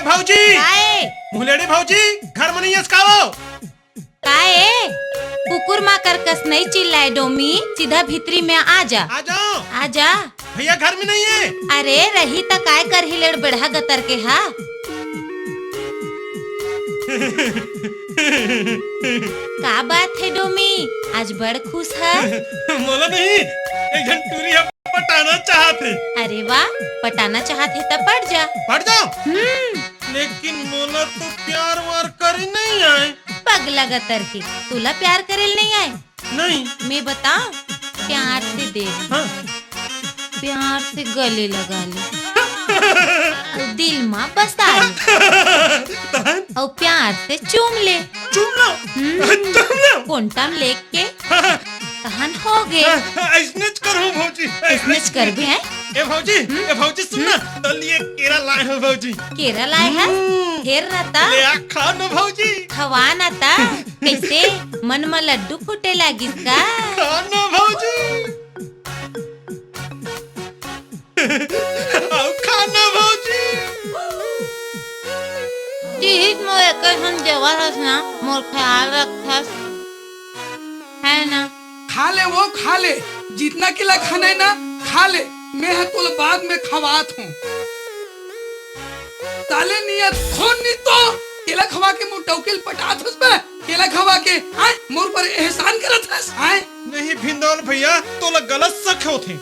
भाऊजी काय मुलेडी भाऊजी घर में नहीं है इसकाओ काय कुकुर माकर कस नहीं चिल्लाए डोमी, सीधा भीतरी में आ जा। आ जाओ। आ जा। भैया घर में नहीं है। अरे रही त काय कर हिलेड़ बढ़ा गतर के हा। का बात है डोमी, आज बड़ खुश है। मोला नहीं, एक घंटे टूरी हम पटाना चाहते। अरे वाह, पटाना चाहते तब पट जा। पट जाओ। लेकिन मोला तो प्यार वार करे नहीं आए। पगला गतर के तुला प्यार करेल नहीं आए। नहीं मैं बताऊं, प्यार से दे हाँ। प्यार से गले लगा ले और दिल में बसा ले और प्यार से चूम ले। चूम लो कोंटम लेके कहान हो गए। ऐसने करो भौजी, ऐसने कर भी है। ए भौजी सुन ना, तो लिए केरा लाए हो भौजी। केरा लाए है, ढेर रहता ले आ खा न भौजी। खवा ना ता, कैसे मन में लड्डू फूटे लागिस का। खा न भौजी। आओ खा न भौजी। ठीक मोए कहन जवार हस ना, मोर ख्याल रखस है ना। खा ले वो खा ले, जितना किला खाना है ना खा ले, मैं है तो बाद में खवात हूँ। ताले नियत खोन नहीं तो केला खवा के मुंह टोकिल पटात हस बे, केला खवा के आए मोर पर एहसान करत हस आए। नहीं भिंदौल भैया, तो गलत शक होते।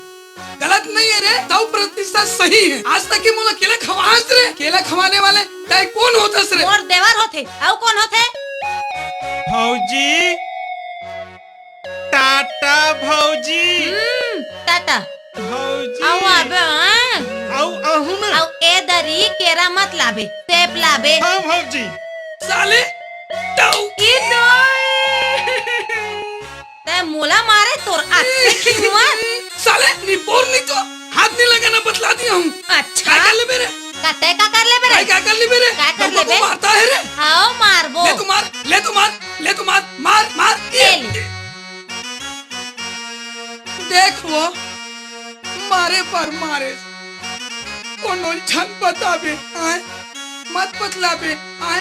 गलत नहीं है रे, 100% सही है। आज तक की मोला केला खवास रे, केला खवाने वाले तय कौन होतस रे? और देवर होते, और कौन होते? भौजी टाटा भौजी। टाटा भौजी आओ आबे आओ आहू ना। आओ ए दरी केरा मत लाबे, सेब लाबे। हाँ भौजी। साले टाउ ई ते मोला मारे तोर आते खिनुआ। साले निपोर नहीं तो हाथ नहीं लगाना बतला दिया हूँ। अच्छा क्या कर ले मेरे? कते का कर ले बेरे? क्या कर ले मेरे? क्या कर ले बे? मारता है रे? आओ मारबो। ले तू मार, ले तू मार, ले तू मार, मार मार। ले। देख वो मारे पर मारे कोनो छन बताबे आए, मत बतलाबे आए।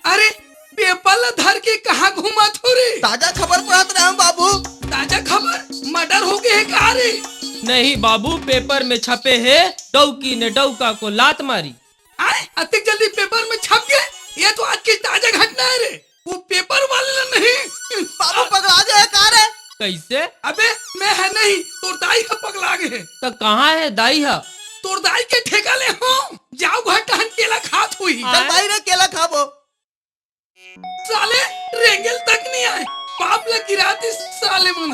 अरे पेपर धर के कहाँ घुमा थोरे? ताजा खबर पढ़त रहे हम बाबू। ताजा खबर मर्डर हो गए है का रे? नहीं बाबू, पेपर में छपे है डौकी ने डौका को लात मारी। आए अति जल्दी पेपर में छप गए, ये तो आज की ताजा घटना है रे। वो पेपर वाले नहीं बाबू पकड़ा जाए का रे? कैसे? अबे मैं है नहीं, तोर दाई का पगला गए है। तो कहाँ है दाई है? तोर दाई के ठेका ले हो, जाओ घर टहन केला खात हुई। चल भाई रे केला खाबो। साले रेंगल तक नहीं आए, पाप लग गिराती साले मन।